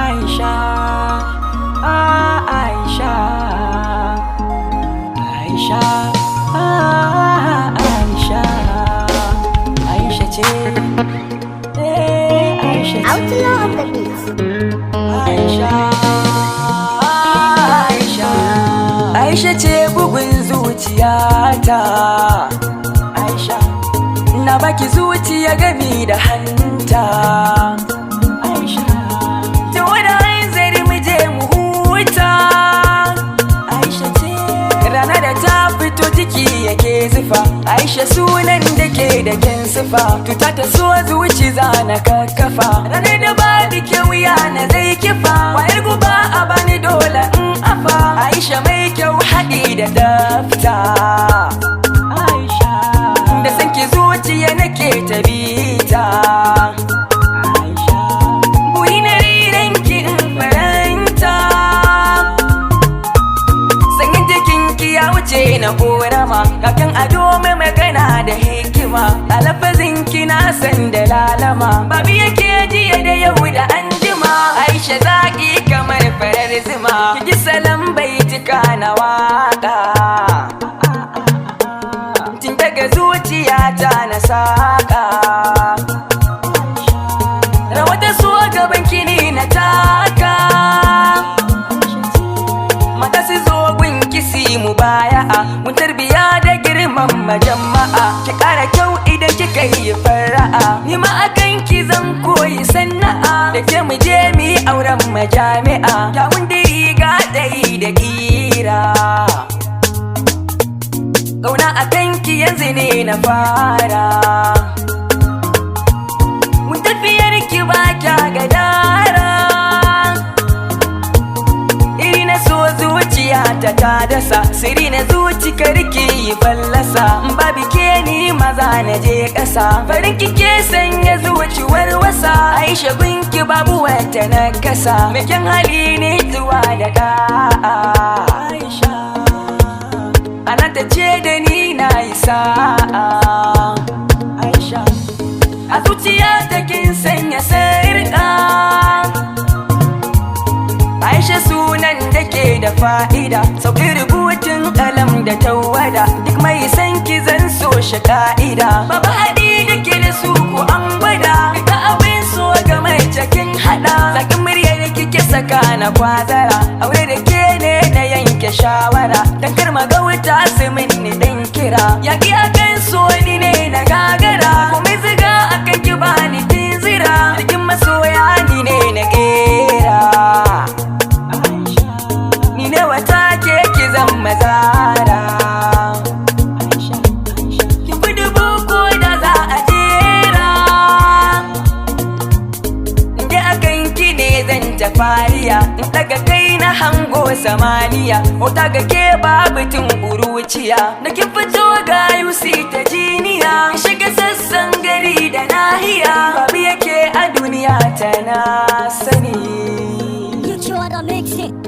Aisha, Aisha, Aisha, Aisha, Aisha ce, Aisha ce. Outlaw of the beats. Aisha, Aisha, Aisha ce bugun zuciyata. Aisha, na baki zuciya gami da hanta. Aisha, ta wani hanzari mu je mu huta. Aisha ce, rana da ta fito jiki yake zufa. Aisha sunan da ke da kyan sifa, tuta ta so zuci zana kakkafa. Ranar da ba da kyau yana zai kifa, wayar guba a bani dole in afa. Aisha mai kyau haɗi da dafta. Aisha, da sanki zuciya nake ta bita. Aisha, buyi na riranki in faranta. Sanyin jikinki ya wuce na korama, kakan ado mai magana da hikima. A lafazinki na san da lalama, babu yake jiya da yau da anjima. Aisha zaki kamar farar zuma, kiji salon baitika na waka. Tun daga zuciyata na saka. Rawata so gaban kini na taka. Mata su zo gunki si mu baya'a, mun tarbiya da girman majama'a. Ki ƙara kyau idan kika yi fara'a, ni ma akan ki zan koyi sana'a. Da ke mu je mu yi auren majami'a, kyawun da riga ɗai da ƙira. Ƙauna a kanki yanzu ne na fara. Mun tafiyar ki ba kya gadara. Iri na so zuciya ta dasa, siri na zuci karki yi fallasa. Babu ke ni maza na je ƙasa, farin kike sanya zuci warwasa. Aisha gunki babu wata na kasa, mai kyan hali ne zuwa da da'a. Aisha, ana ta ce da ni na yi sa'a. Aisha, a zuciya ta kin sanya sarƙa. Aisha sunan da ke da fa'ida, sauƙi rubutun ƙalam da tawada. Duk mai san ki zan so shi ka'ida, babu haɗi da ke da su ko an gwada. Ita abin so ga mai cikin haɗa, zaƙin muryar kike saka na kwazara. Aure da ke ne na yanke shawara, dan kar magauta su minni dan kira. Yaƙi akan so ni ne na gagara, komai ziga akan ki bani tinzira. Cikin masoya ni ne na ƙera. Ni ne wata ke ki zan mazara. Ki fi dubu ko da za a jera. Inda akan ki ne zan ta fariya, in daga kai na hango samaniya. Wata ga ke babu tun buruciya, na kin fito ga yusi ta jiniya. Shiga sassan gari da nahiya, babu yake a duniya ta na sani. You try to mix it.